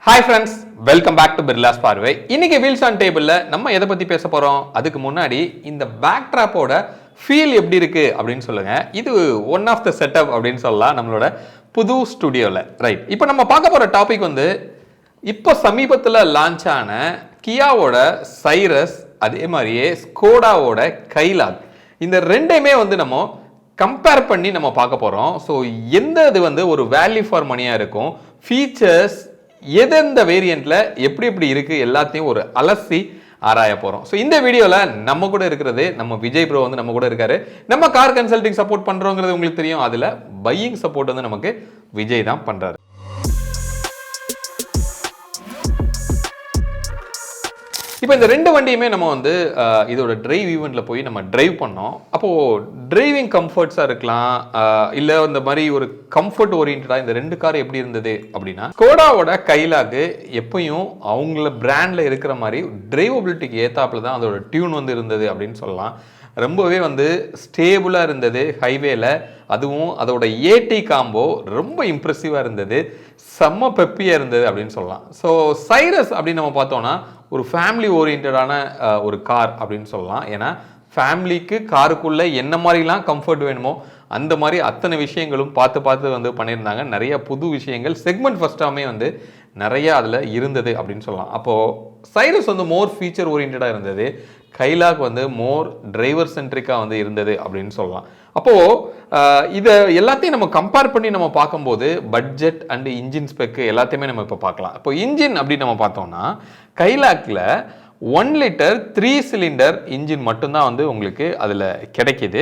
Hi friends, welcome back to Birla's பார்வை. இன்னைக்கு wheels on டேபிள்ல நம்ம எதை பத்தி பேச போறோம்? அதுக்கு முன்னாடி இந்த பேக் ட்ராப்போட ஃபீல் எப்படி இருக்கு அப்படின்னு சொல்லுங்க. இது ஒன் ஆஃப் த செட்டப் அப்படின்னு சொல்லலாம் நம்மளோட புது ஸ்டுடியோவில். ரைட், இப்போ நம்ம பார்க்க போற டாபிக் வந்து இப்போ சமீபத்தில் லான்ச் ஆன கியாவோட சைரஸ், அதே மாதிரியே ஸ்கோடாவோட கைலாக். இந்த ரெண்டையுமே வந்து நம்ம கம்பேர் பண்ணி நம்ம பார்க்க போறோம். ஸோ எந்த இது வந்து ஒரு வேல்யூ ஃபார் மணியா இருக்கும், ஃபீச்சர்ஸ் எந்தெந்த வேரியண்ட்ல எப்படி எப்படி இருக்கு எல்லாத்தையும் ஒரு அலசி ஆராய போறோம். ஸோ இந்த வீடியோல நம்ம கூட இருக்கிறது நம்ம விஜய் ப்ரோ வந்து நம்ம கூட இருக்காரு. நம்ம கார் கன்சல்டிங் சப்போர்ட் பண்றோங்கிறது உங்களுக்கு தெரியும். அதுல பையிங் சப்போர்ட் வந்து நமக்கு விஜய் தான் பண்றாரு. இப்போ இந்த ரெண்டு வண்டியுமே நம்ம வந்து இதோட டிரைவ் ஈவெண்ட்ல போய் நம்ம டிரைவ் பண்ணோம். அப்போ டிரைவிங் கம்ஃபர்ட்ஸா இருக்கலாம், இல்ல இந்த மாதிரி ஒரு கம்ஃபர்ட் ஓரியன்டா இந்த ரெண்டு கார் எப்படி இருந்தது அப்படின்னா, ஸ்கோடாவோட கைலாக்கு எப்பயும் அவங்கள பிராண்ட்ல இருக்கிற மாதிரி டிரைவபிலிட்டிக்கு ஏத்தாப்புல தான் அதோட டியூன் வந்து இருந்தது அப்படின்னு சொல்லலாம். ரொம்பவே வந்து ஸ்டேபிளாக இருந்தது ஹைவேல. அதுவும் அதோட ஏடி காம்போ ரொம்ப இம்ப்ரெசிவாக இருந்தது, செம்ம பெப்பியாக இருந்தது அப்படின்னு சொல்லலாம். ஸோ சைரஸ் அப்படின்னு நம்ம பார்த்தோம்னா ஒரு ஃபேமிலி ஓரியன்டான ஒரு கார் அப்படின்னு சொல்லலாம். ஏன்னா ஃபேமிலிக்கு காருக்குள்ளே என்ன மாதிரிலாம் கம்ஃபர்ட் வேணுமோ அந்த மாதிரி அத்தனை விஷயங்களும் பார்த்து பார்த்து வந்து பண்ணியிருந்தாங்க. நிறைய புது விஷயங்கள் செக்மெண்ட் ஃபர்ஸ்டாமே வந்து நிறைய அதில் இருந்தது அப்படின்னு சொல்லலாம். அப்போது சைரஸ் வந்து மோர் ஃபீச்சர் ஓரியன்டாக இருந்தது, கைலாக் வந்து மோர் டிரைவர் சென்ட்ரிக்காக வந்து இருந்தது அப்படின்னு சொல்லலாம். அப்போது இதை எல்லாத்தையும் நம்ம கம்பேர் பண்ணி நம்ம பார்க்கும்போது பட்ஜெட் அண்ட் இன்ஜின் ஸ்பெக்கு எல்லாத்தையுமே நம்ம இப்போ பார்க்கலாம். இப்போ இன்ஜின் அப்படின்னு நம்ம பார்த்தோம்னா கைலாக்ல 1 லிட்டர் 3 சிலிண்டர் இன்ஜின் மட்டும்தான் வந்து உங்களுக்கு அதில் கிடைக்கிது.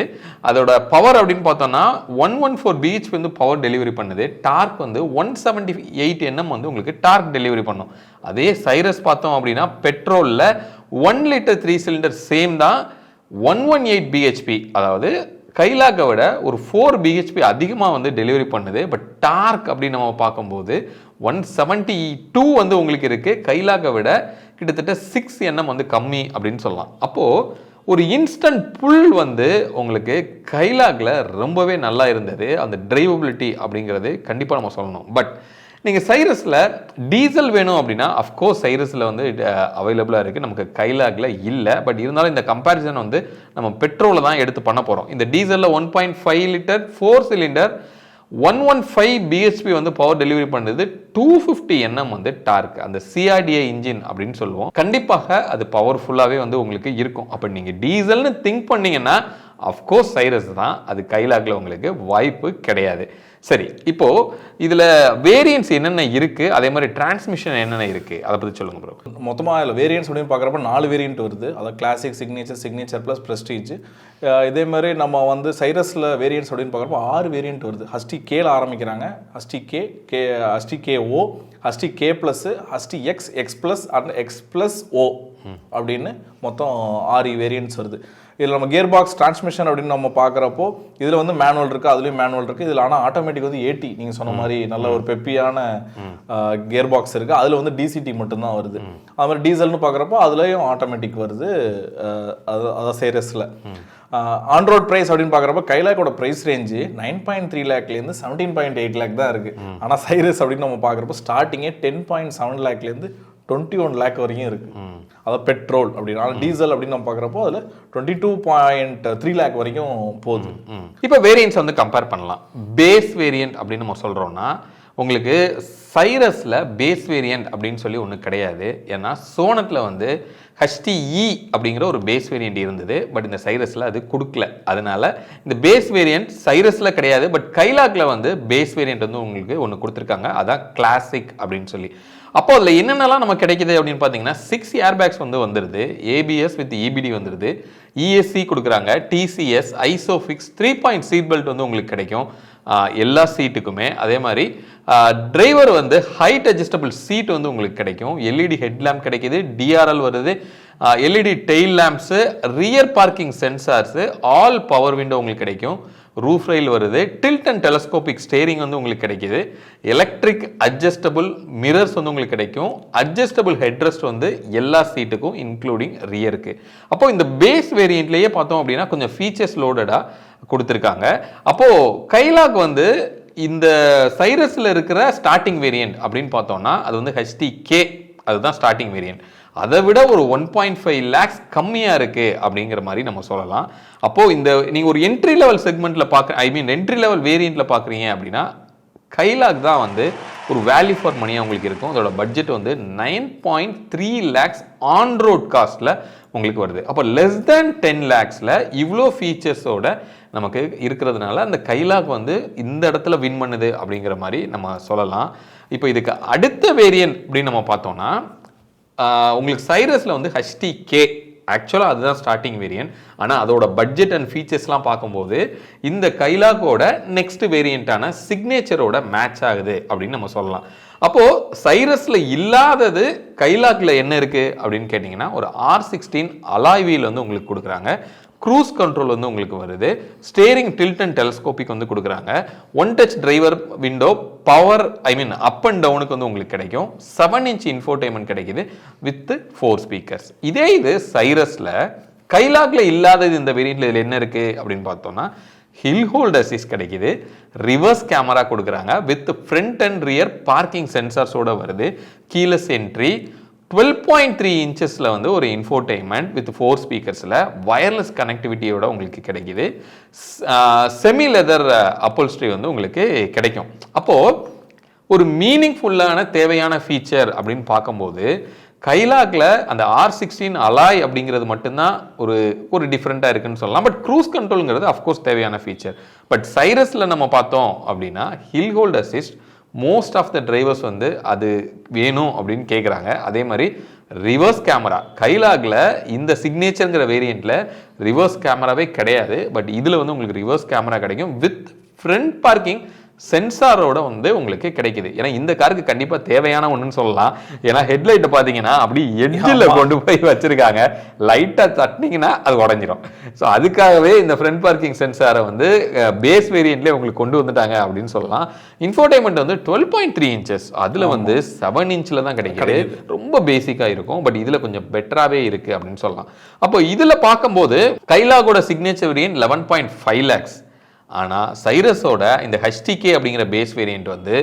அதோட பவர் அப்படின்னு பார்த்தோம்னா 114 பிஹெச்பி வந்து பவர் டெலிவரி பண்ணுது. டார்க் வந்து 178 Nm வந்து உங்களுக்கு டார்க் டெலிவரி பண்ணும். அதே சைரஸ் பார்த்தோம் அப்படின்னா பெட்ரோலில் 1 லிட்டர் 3 சிலிண்டர் சேம் தான், 118 பிஹெச்பி, அதாவது கைலாக்கை விட ஒரு 4 பிஹெச்பி அதிகமாக வந்து டெலிவரி பண்ணுது. பட் டார்க் அப்படின்னு நம்ம பார்க்கும்போது 172 வந்து உங்களுக்கு இருக்கு, கைலாக்கை விட கிட்டத்தட்ட 6 Nm வந்து கம்மி அப்படின்னு சொல்லலாம். அப்போது ஒரு இன்ஸ்டன்ட் புல் வந்து உங்களுக்கு கைலாக்ல ரொம்பவே நல்லா இருந்தது. அந்த டிரைவபிலிட்டி அப்படிங்கிறது கண்டிப்பாக நம்ம சொல்லணும். பட் நீங்கள் சைரஸில் டீசல் வேணும் அப்படின்னா அஃப்கோர்ஸ் சைரஸில் வந்து அவைலபிளாக இருக்குது, நமக்கு கைலாக்ல இல்லை. பட் இருந்தாலும் இந்த கம்பேரிசன் வந்து நம்ம பெட்ரோலை தான் எடுத்து பண்ண போகிறோம். இந்த டீசலில் 1.5 லிட்டர் 4 சிலிண்டர் 115 பிஹெச்பி வந்து பவர் டெலிவரி பண்ணுது, 250 Nm வந்து டார்க், அந்த சிஆர்டிஐ இன்ஜின் அப்படின்னு சொல்லுவோம். கண்டிப்பாக அது பவர்ஃபுல்லாகவே வந்து உங்களுக்கு இருக்கும். அப்போ நீங்கள் டீசல்னு திங்க் பண்ணீங்கன்னா அஃப்கோர்ஸ் சைரஸ் தான், அது கைலாக்ல உங்களுக்கு வாய்ப்பு கிடையாது. சரி, இப்போ இதுல வேரியன்ஸ் என்னென்ன இருக்கு, அதே மாதிரி டிரான்ஸ்மிஷன் என்னென்ன இருக்கு, அதை பத்தி சொல்லுங்க ப்ரோ. மொத்தமாக இதில் வேரியன்ஸ் அப்படின்னு பார்க்குறப்ப 4 வேரியன்ட் வருது. அதாவது கிளாசிக், சிக்னேச்சர் ப்ளஸ் ப்ரெஸ்டீஜ். இதே மாதிரி நம்ம வந்து சைரஸில் வேரியன்ஸ் அப்படின்னு பார்க்குறப்ப 6 வேரியன்ட் வருது. ஹஸ்டி கேல ஆரம்பிக்கிறாங்க, ஹஸ்டி கே ஓ, ஹஸ்டி கே ப்ளஸ், ஹஸ்டி X plus and X plus O அப்படின்னு மொத்தம் 6 வேரியன்ட்ஸ் வருது. இதில் நம்ம கியர் பாக்ஸ் டிரான்ஸ்மிஷன் அப்படின்னு நம்ம பார்க்குறப்போ இதில் வந்து மேனுவல் இருக்குது, அதுலேயும் மேனுவல் இருக்குது. இதில் ஆனால் ஆட்டோமேட்டிக் வந்து 80, நீங்கள் சொன்ன மாதிரி நல்ல ஒரு பெப்பியான கியர் பாக்ஸ் இருக்குது. அதில் வந்து டிசிடி மட்டும்தான் வருது. அது மாதிரி டீசல்னு பார்க்குறப்போ அதுலேயும் ஆட்டோமேட்டிக் வருது. அதான் சைரஸில் ஆன்ரோட் ப்ரைஸ் அப்படின்னு பார்க்குறப்ப கைலாக்கோட ப்ரைஸ் ரேஞ்சு 9.3 லேக்லேருந்து 17.8 லேக் தான் இருக்குது. ஆனால் சைரஸ் அப்படின்னு நம்ம பார்க்குறப்போ ஸ்டார்டிங்கே 10.7 லேக்லேருந்து 21 லேக் வரைக்கும் இருக்குது. அதாவது பெட்ரோல் அப்படின்னா, டீசல் அப்படின்னு நம்ம பார்க்குறப்போ அதில் 22.3 லேக் வரைக்கும் போகுது. இப்போ வேரியன்ஸ் வந்து கம்பேர் பண்ணலாம். பேஸ் வேரியன்ட் அப்படின்னு நம்ம சொல்கிறோம்னா உங்களுக்கு சைரஸில் பேஸ் வேரியன்ட் அப்படின்னு சொல்லி ஒன்று கிடையாது. ஏன்னா சோனத்தில் வந்து HTE அப்படிங்கிற ஒரு பேஸ் வேரியன்ட் இருந்தது, பட் இந்த சைரஸில் அது கொடுக்கல. அதனால இந்த பேஸ் வேரியன்ட் சைரஸில் கிடையாது. பட் கைலாக்ல வந்து பேஸ் வேரியன்ட் வந்து உங்களுக்கு ஒன்று கொடுத்துருக்காங்க, அதான் கிளாசிக் அப்படின்னு சொல்லி. அப்போ அதில் என்னென்னலாம் நமக்கு கிடைக்குது அப்படின்னு பார்த்தீங்கன்னா 6 ஏர்பேக்ஸ் வந்து வந்துடுது, ABS வித் EBD வந்துடுது, ESC கொடுக்குறாங்க, TCS, isofix, 3-point seat belt வந்து உங்களுக்கு கிடைக்கும் எல்லா சீட்டுக்குமே. அதே மாதிரி டிரைவர் வந்து ஹைட் அட்ஜஸ்டபிள் சீட் வந்து உங்களுக்கு கிடைக்கும், LED ஹெட்லாம்ப் கிடைக்குது, DRL வருது, LED tail lamps, rear parking sensors, all power window உங்களுக்கு கிடைக்கும், ரூஃப் ரெயில் வருது, டில்ட் அண்ட் டெலஸ்கோபிக் ஸ்டேரிங் வந்து உங்களுக்கு கிடைக்குது, எலக்ட்ரிக் அட்ஜஸ்டபிள் மிரர்ஸ் வந்து உங்களுக்கு கிடைக்கும், அட்ஜஸ்டபிள் ஹெட்ரெஸ்ட் வந்து எல்லா சீட்டுக்கும் இன்க்ளூடிங் ரியருக்கு. அப்போ இந்த பேஸ் வேரியண்ட்லேயே பார்த்தோம் அப்படின்னா கொஞ்சம் ஃபீச்சர்ஸ் லோடடாக கொடுத்துருக்காங்க. அப்போ கைலாக் வந்து இந்த சைரஸ்ல இருக்கிற ஸ்டார்டிங் வேரியன்ட் அப்படின்னு பார்த்தோம்னா அது வந்து HTK, அதுதான் ஸ்டார்டிங் வேரியன்ட். அதை விட ஒரு 1.5 lakhs கம்மியாக இருக்கு அப்படிங்கிற மாதிரி நம்ம சொல்லலாம். அப்போ இந்த நீங்கள் ஒரு என்ட்ரி லெவல் செக்மெண்ட்ல என்ட்ரி லெவல் வேரியண்ட்ல பார்க்குறீங்க அப்படின்னா கைலாக் தான் வந்து ஒரு வேல்யூ ஃபார் மணியாக உங்களுக்கு இருக்கும். அதோட பட்ஜெட் வந்து 9.3 lakhs ஆன் ரோட் காஸ்ட்ல உங்களுக்கு வருது. அப்போ லெஸ் தேன் 10 lakhsல இவ்வளோ ஃபீச்சர்ஸோட நமக்கு இருக்கிறதுனால அந்த கைலாக் வந்து இந்த இடத்துல வின் பண்ணுது அப்படிங்கிற மாதிரி நம்ம சொல்லலாம். இப்போ இதுக்கு அடுத்த வேரியன்ட் அப்படின்னு நம்ம பார்த்தோம்னா உங்களுக்கு சைரஸ்ல வந்து HTK, ஆக்சுவலாக அதுதான் ஸ்டார்டிங் வேரியன்ட். ஆனால் அதோட பட்ஜெட் அண்ட் ஃபீச்சர்ஸ்லாம் பார்க்கும்போது இந்த கைலாக்கோட நெக்ஸ்ட் வேரியண்ட்டான சிக்னேச்சரோட மேட்ச் ஆகுது அப்படின்னு நம்ம சொல்லலாம். அப்போ சைரஸ்ல இல்லாதது கைலாக்ல என்ன இருக்கு அப்படின்னு கேட்டிங்கன்னா ஒரு R16 அலாய் வீல் வந்து உங்களுக்கு கொடுக்குறாங்க. க்ரூஸ் கண்ட்ரோல் வந்து உங்களுக்கு வருது. ஸ்டேரிங் டில்ட் அண்ட் டெலஸ்கோபிக் வந்து கொடுக்குறாங்க. One touch driver window, power up and டவுனுக்கு வந்து உங்களுக்கு கிடைக்கும். 7-inch இன்ஃபோடைன்மெண்ட் கிடைக்குது வித் 4 ஸ்பீக்கர்ஸ். இதே இது சைரஸ்ல கைலாக்ல இல்லாதது இந்த வேரியன்ட்ல இதில் என்ன இருக்கு அப்படின்னு பார்த்தோம்னா ஹில் ஹோல்ட் அசிஸ்ட் கிடைக்குது. ரிவர்ஸ் கேமரா கொடுக்குறாங்க with front and rear parking சென்சார்ஸோட வருது. கீலெஸ் என்ட்ரி, 12.3 inchesல வந்து ஒரு இன்ஃபோடைன்மெண்ட் வித் 4 ஸ்பீக்கர்ஸ்ல வயர்லெஸ் கனெக்டிவிட்டியோட உங்களுக்கு கிடைக்குது. செமி லெதர் அப்போல்ஸ்ட்ரி வந்து உங்களுக்கு கிடைக்கும். அப்போ ஒரு மீனிங்ஃபுல்லான தேவையான ஃபீச்சர் அப்படின்னு பார்க்கும்போது கைலாக்ல அந்த R16 அலாய் அப்படிங்கிறது மட்டும்தான் ஒரு டிஃப்ரெண்ட்டாக இருக்குன்னு சொல்லலாம். பட் க்ரூஸ் கண்ட்ரோலுங்கிறது அஃப்கோர்ஸ் தேவையான ஃபீச்சர். பட் சைரஸ்ல நம்ம பார்த்தோம் அப்படின்னா hill hold assist most of the drivers வந்து அது வேணும் அப்படின்னு கேட்குறாங்க. அதே மாதிரி ரிவர்ஸ் கேமரா கைலாக்ல இந்த சிக்னேச்சருங்கிற வேரியண்ட்ல ரிவர்ஸ் கேமராவே கிடையாது. பட் இதில் வந்து உங்களுக்கு ரிவர்ஸ் கேமரா கிடைக்கும் வித் ஃப்ரண்ட் பார்க்கிங் சென்சாரோட வந்து உங்களுக்கு கிடைக்குது. ஏன்னா இந்த காருக்கு கண்டிப்பா தேவையான ஒண்ணுன்னு சொல்லலாம். ஏன்னா ஹெட்லைட்டை பார்த்தீங்கன்னா அப்படி எட்ஜில் கொண்டு போய் வச்சிருக்காங்க. லைட்டா தட்டினீங்கன்னா அது உடஞ்சிரும். ஸோ அதுக்காகவே இந்த ஃப்ரண்ட் பார்க்கிங் சென்சாரை வந்து பேஸ் வேரியன்ட்லேயே உங்களுக்கு கொண்டு வந்துட்டாங்க அப்படின்னு சொல்லலாம். இன்ஃபோடைன்மெண்ட் வந்து 12.3 inches, அதுல வந்து 7 inchல தான் கிடைக்குது. ரொம்ப பேசிக்கா இருக்கும். பட் இதுல கொஞ்சம் பெட்டராகவே இருக்கு அப்படின்னு சொல்லலாம். அப்போ இதுல பார்க்கும்போது கைலாகோட சிக்னேச்சர் வேரியன்ட் 11.5 lakhs. ஆனால் சைரஸோட இந்த HTK அப்படிங்கிற பேஸ் வேரியண்ட் வந்து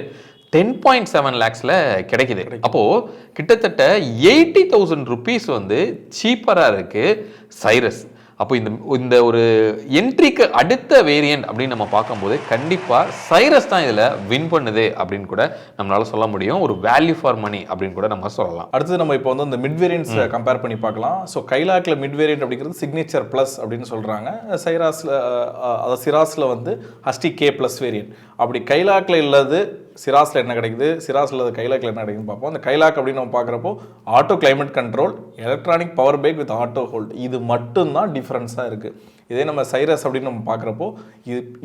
10.7 lakhsல கிடைக்குது. அப்போது கிட்டத்தட்ட 80,000 rupees வந்து சீப்பராக இருக்கு சைரஸ். அப்போ இந்த ஒரு என்ட்ரிக்கு அடுத்த வேரியன்ட் அப்படின்னு நம்ம பார்க்கும்போது கண்டிப்பாக சைரஸ் தான் இதில் வின் பண்ணுது அப்படின்னு கூட நம்மளால சொல்ல முடியும். ஒரு வேல்யூ ஃபார் மணி அப்படின்னு கூட நம்ம சொல்லலாம். அடுத்தது நம்ம இப்போ வந்து இந்த மிட் வேரியன்ட்ஸ் கம்பேர் பண்ணி பார்க்கலாம். ஸோ கைலாக்ல மிட் வேரியன்ட் அப்படிங்கிறது சிக்னேச்சர் ப்ளஸ் அப்படின்னு சொல்கிறாங்க. சிராஸில் வந்து HTK ப்ளஸ் வேரியன்ட். அப்படி கைலாக்ல இல்லது சிராஸில் என்ன கிடைக்குது, சிராஸில் கைலாக்ல என்ன கிடைக்குதுன்னு பார்ப்போம். அந்த கைலாக் அப்படின்னு நம்ம பார்க்குறப்போ auto climate control, electronic power break with auto hold, இது மட்டும்தான் டிஃப்ரென்ஸாக இருக்குது. இதே நம்ம சைரஸ் அப்படின்னு நம்ம பார்க்குறப்போ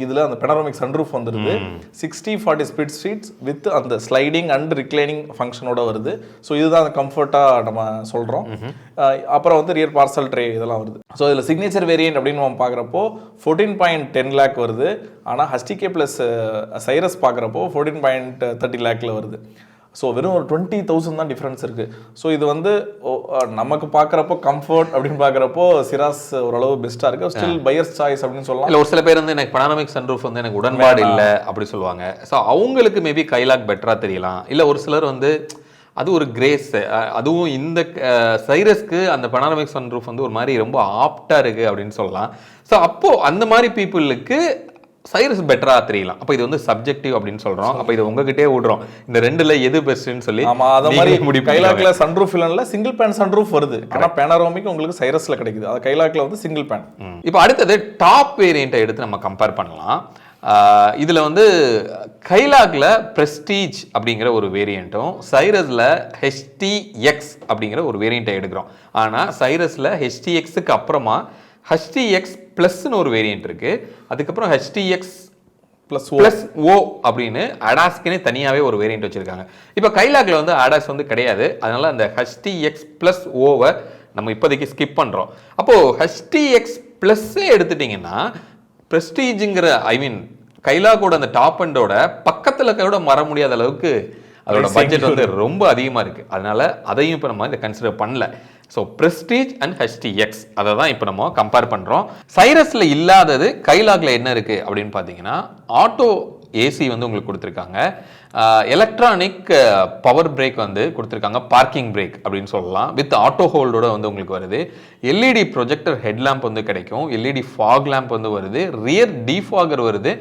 இதில் அந்த பெனரோமிக் சன்ரூஃப் வந்துடுது. 60-40 ஸ்பீட் ஸ்ட்ரீட்ஸ் வித் அந்த ஸ்லைடிங் அண்ட் ரிக்ளைனிங் ஃபங்க்ஷனோட வருது. ஸோ இதுதான் அந்த கம்ஃபர்ட்டாக நம்ம சொல்கிறோம். அப்புறம் வந்து ரியர் பார்சல் ட்ரே இதெல்லாம் வருது. ஸோ இதில் சிக்னேச்சர் வேரியன்ட் அப்படின்னு நம்ம பார்க்குறப்போ 14.10 lakh வருது. ஆனால் HTK ப்ளஸ் சைரஸ் பார்க்குறப்போ 14.30 lakhல வருது. ஸோ வெறும் ஒரு 20,000 தான் டிஃப்ரென்ஸ் இருக்குது. ஸோ இது வந்து நமக்கு பார்க்குறப்போ கம்ஃபர்ட் அப்படின்னு பார்க்குறப்போ சிராஸ் ஓரளவு பெஸ்ட்டாக இருக்குது. ஸ்டில் பையர்ஸ் சாய்ஸ் அப்படின்னு சொல்லலாம். இல்லை, ஒரு சில பேர் வந்து எனக்கு பனாரமிக் சன்ரூஃப் வந்து எனக்கு உடன்பாடு இல்லை அப்படி சொல்லுவாங்க. ஸோ அவங்களுக்கு மேபி கைலாக் பெட்டராக தெரியலாம். இல்லை ஒரு சிலர் வந்து அது ஒரு கிரேஸ், அதுவும் இந்த சைரஸ்க்கு அந்த பனாரமிக் சன்ரூஃப் வந்து ஒரு மாதிரி ரொம்ப ஆப்டாக இருக்குது அப்படின்னு சொல்லலாம். ஸோ அப்போது அந்த மாதிரி பீப்புளுக்கு சைரஸ் பெட்டரா தெரியலாம். அப்போ இது வந்து சப்ஜெக்டிவ் அப்படின்னு சொல்றோம். அப்போ இது உங்ககிட்டே விடுறோம், இந்த ரெண்டுல எது பெஸ்ட்னு சொல்லி. ஆமா, அத மாதிரி கைலாக்ல சன்ரூஃப் இல்லைன்னா சிங்கிள் பேன் சன்ரூஃப் வருது. ஆனா பேனரோமிக் உங்களுக்கு சைரஸ்ல கிடைக்குது. அது கைலாக்ல வந்து சிங்கிள் பேன். இப்போ அடுத்தது டாப் வேரியண்ட்டை எடுத்து நம்ம கம்பேர் பண்ணலாம். இதுல வந்து கைலாக்ல பிரஸ்டீஜ் அப்படிங்கிற ஒரு வேரியண்ட்டும் சைரஸ்ல HTX அப்படிங்கிற ஒரு வேரியண்ட்டை எடுக்கிறோம். ஆனா சைரஸ்ல HTXக்கு அப்புறமா HTX ப்ளஸ்ன்னு ஒரு வேரியண்ட் இருக்கு. அதுக்கப்புறம் HTX ப்ளஸ் ஓ அப்படின்னு அடாஸ்க்குன்னு தனியாகவே ஒரு வேரியண்ட் வச்சிருக்காங்க. இப்போ கைலாக்ல வந்து அடாஸ் வந்து கிடையாது. அதனால அந்த HTX ப்ளஸ் ஓவை நம்ம இப்போதைக்கு ஸ்கிப் பண்ணுறோம். அப்போது HTX ப்ளஸ்ஸே எடுத்துட்டிங்கன்னா ப்ரெஸ்டீஜுங்கிற கைலாக்கோட அந்த டாப் அண்டோட பக்கத்தில் கூட வர முடியாத அளவுக்கு அதோட பட்ஜெட் வந்து ரொம்ப அதிகமாக இருக்குது. அதனால அதையும் இப்போ நம்ம இதை கன்சிடர் பண்ணல. ஸோ பிரஸ்டீஜ் அண்ட் HTX அதை தான் இப்போ நம்ம கம்பேர் பண்ணுறோம். சைரஸில் இல்லாதது கைலாக்ல என்ன இருக்குது அப்படின்னு பார்த்தீங்கன்னா ஆட்டோ ஏசி வந்து உங்களுக்கு கொடுத்துருக்காங்க. எலக்ட்ரானிக் பவர் பிரேக் வந்து கொடுத்துருக்காங்க, பார்க்கிங் பிரேக் அப்படின்னு சொல்லலாம். வித் ஆட்டோ ஹோல்டோட வந்து உங்களுக்கு வருது. எல்இடி ப்ரொஜெக்டர் ஹெட்லாம்ப் வந்து கிடைக்கும். எல்இடி ஃபாக் லேம்ப் வந்து வருது. ரியர் டிஃபாகர் வருது.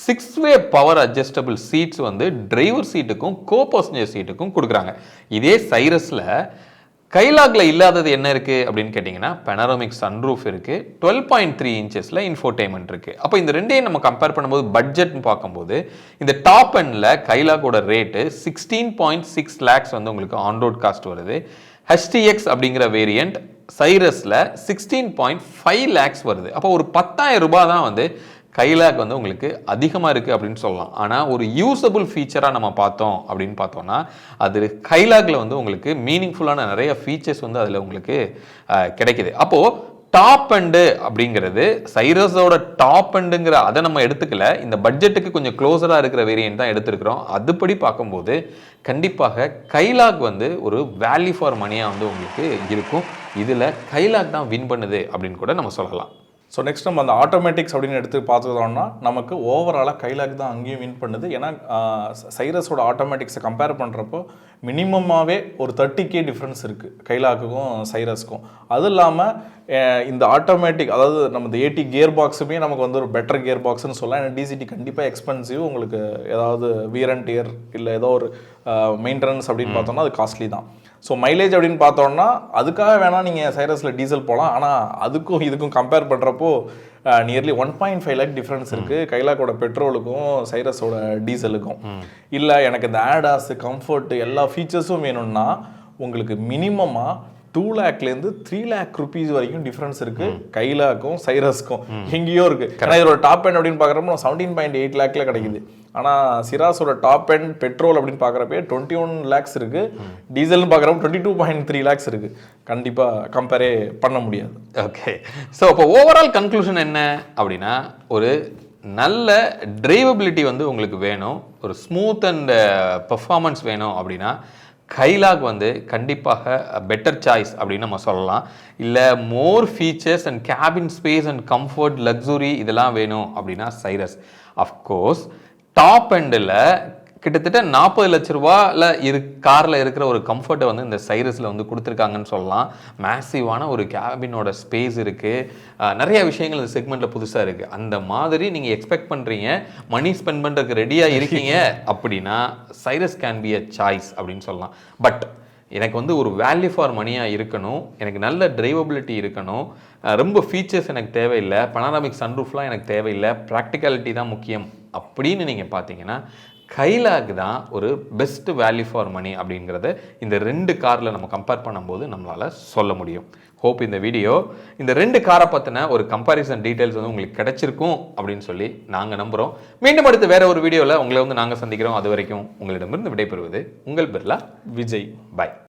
6-வே பவர் அட்ஜஸ்டபிள் சீட்ஸ் வந்து டிரைவர் சீட்டுக்கும் கோ பேசஞ்சர் சீட்டுக்கும் கொடுக்குறாங்க. இதே சைரஸில் கைலாக்ல இல்லாதது என்ன இருக்கு அப்படின்னு கேட்டிங்கன்னா, பெனரோமிக் சன்ரூஃப் இருக்கு. 12.3 இன்ச்சஸ்ல இன்ஃபோடெயின்மெண்ட் இருக்கு. அப்போ இந்த ரெண்டையும் நம்ம கம்பேர் பண்ணும்போது பட்ஜெட்னு பார்க்கும்போது இந்த டாப் எண்ட்ல கைலாகோட ரேட்டு 16.6 lakhs வந்து உங்களுக்கு ஆன் ரோட் காஸ்ட் வருது. HTX அப்படிங்கிற வேரியன்ட் சைரஸ்ல 16.5 lakhs வருது. அப்போ ஒரு 10,000 ரூபாய் தான் வந்து கைலாக் வந்து உங்களுக்கு அதிகமாக இருக்குது அப்படின்னு சொல்லலாம். ஆனால் ஒரு யூஸபிள் ஃபீச்சராக நம்ம பார்த்தோம் அப்படின்னு பார்த்தோம்னா அது கைலாக்ல வந்து உங்களுக்கு மீனிங்ஃபுல்லான நிறைய ஃபீச்சர்ஸ் வந்து அதில் உங்களுக்கு கிடைக்குது. அப்போது டாப் எண்டு அப்படிங்கிறது சைரஸோட டாப் எண்டுங்கிற அதை நம்ம எடுத்துக்கல, இந்த பட்ஜெட்டுக்கு கொஞ்சம் க்ளோஸராக இருக்கிற வேரியன்ட் தான் எடுத்துருக்கிறோம். அதுபடி பார்க்கும்போது கண்டிப்பாக கைலாக் வந்து ஒரு வேல்யூ ஃபார் மணியாக வந்து உங்களுக்கு இருக்கும். இதில் கைலாக் தான் வின் பண்ணுது அப்படின்னு கூட நம்ம சொல்லலாம். ஸோ நெக்ஸ்ட் நம்ம அந்த ஆட்டோமேட்டிக்ஸ் அப்படின்னு எடுத்து பார்த்தோம்னா நமக்கு ஓவராலாக கைலாக் தான் அங்கேயும் வின் பண்ணுது. ஏன்னா சைரஸோட ஆட்டோமேட்டிக்ஸை கம்பேர் பண்ணுறப்போ மினிமமாகவே ஒரு 30K டிஃப்ரென்ஸ் இருக்குது கைலாக்குக்கும் சைரஸ்க்கும். அது இல்லாமல் இந்த ஆட்டோமேட்டிக், அதாவது நம்ம இந்த 80 கியர் பாக்ஸுமே நமக்கு வந்து ஒரு பெட்டர் கியர் பாக்ஸ்னு சொல்லலாம். ஏன்னா டிசிடி கண்டிப்பாக எக்ஸ்பென்சிவ். உங்களுக்கு ஏதாவது வியர் அண்ட் டியர் இல்லை ஏதோ ஒரு மெயின்டெனன்ஸ் அப்படின்னு பார்த்தோம்னா அது காஸ்ட்லி தான். ஸோ மைலேஜ் அப்படின்னு பார்த்தோம்னா அதுக்காக வேணால் நீங்கள் சைரஸில் டீசல் போகலாம். ஆனால் அதுக்கும் இதுக்கும் கம்பேர் பண்ணுறப்போ நியர்லி 1.5 lakh டிஃப்ரென்ஸ் இருக்குது கைலாக்கோட பெட்ரோலுக்கும் சைரஸோட டீசலுக்கும். இல்லை எனக்கு இந்த ஆடாஸ் கம்ஃபர்ட் எல்லா ஃபீச்சர்ஸும் வேணும்னா உங்களுக்கு மினிமமாக 2 lakhலேருந்து 3 lakh rupees வரைக்கும் டிஃப்ரென்ஸ் இருக்குது கைலாக்கும் சைரஸ்க்கும். எங்கேயோ இருக்குது. ஏன்னா இதோட டாப் எண்ட் அப்படின்னு பார்க்குறப்போ 17.8 lakhல கிடைக்குது. ஆனால் சிராஸோட டாப் எண்ட் பெட்ரோல் அப்படின்னு பார்க்குறப்பே 21 lakhs இருக்குது. டீசல்னு பார்க்குறப்போ 22.3 lakhs இருக்குது. கண்டிப்பாக கம்பேரே பண்ண முடியாது. ஓகே, ஸோ அப்போ ஓவரால் கன்க்ளூஷன் என்ன அப்படின்னா, ஒரு நல்ல டிரைவபிலிட்டி வந்து உங்களுக்கு வேணும், ஒரு ஸ்மூத் அண்ட் பெர்ஃபார்மன்ஸ் வேணும் அப்படின்னா கைலாக் வந்து கண்டிப்பாக பெட்டர் சாய்ஸ் அப்படின்னு நம்ம சொல்லலாம். இல்லை மோர் features and cabin space and comfort luxury இதெல்லாம் வேணும் அப்படின்னா சைரஸ். அஃப்கோர்ஸ் டாப் எண்டில் கிட்டத்தட்ட 40 லட்ச ரூபாயில் காரில் இருக்கிற ஒரு கம்ஃபர்ட்டை வந்து இந்த சைரஸில் வந்து கொடுத்துருக்காங்கன்னு சொல்லலாம். மேசிவான ஒரு கேபினோட ஸ்பேஸ் இருக்குது, நிறைய விஷயங்கள் இந்த செக்மெண்ட்டில் புதுசாக இருக்குது. அந்த மாதிரி நீங்கள் எக்ஸ்பெக்ட் பண்ணுறீங்க, மணி ஸ்பெண்ட் பண்ணுறதுக்கு ரெடியாக இருக்கீங்க அப்படின்னா Cyrus can be a choice அப்படின்னு சொல்லலாம். பட் எனக்கு வந்து ஒரு வேல்யூ ஃபார் மணியாக இருக்கணும், எனக்கு நல்ல டிரைவபிலிட்டி இருக்கணும், ரொம்ப ஃபீச்சர்ஸ் எனக்கு தேவையில்லை, பனாராமிக் சன்ரூஃப்லாம் எனக்கு தேவையில்லை, ப்ராக்டிகாலிட்டி தான் முக்கியம் அப்படின்னு நீங்கள் பார்த்தீங்கன்னா கைலாக் தான் ஒரு பெஸ்ட் வேல்யூ ஃபார் மணி அப்படிங்கிறத இந்த 2 காரில் நம்ம கம்பேர் பண்ணும்போது நம்மளால் சொல்ல முடியும். ஹோப் இந்த வீடியோ இந்த 2 காரை பற்றின ஒரு கம்பேரிசன் டீட்டெயில்ஸ் வந்து உங்களுக்கு கிடைச்சிருக்கும் அப்படின்னு சொல்லி நாங்கள் நம்புகிறோம். மீண்டும் அடுத்து வேற ஒரு வீடியோவில் உங்களை வந்து நாங்கள் சந்திக்கிறோம். அது வரைக்கும் உங்களிடமிருந்து விடைபெறுவது உங்கள் பிர்லா விஜய். பாய்.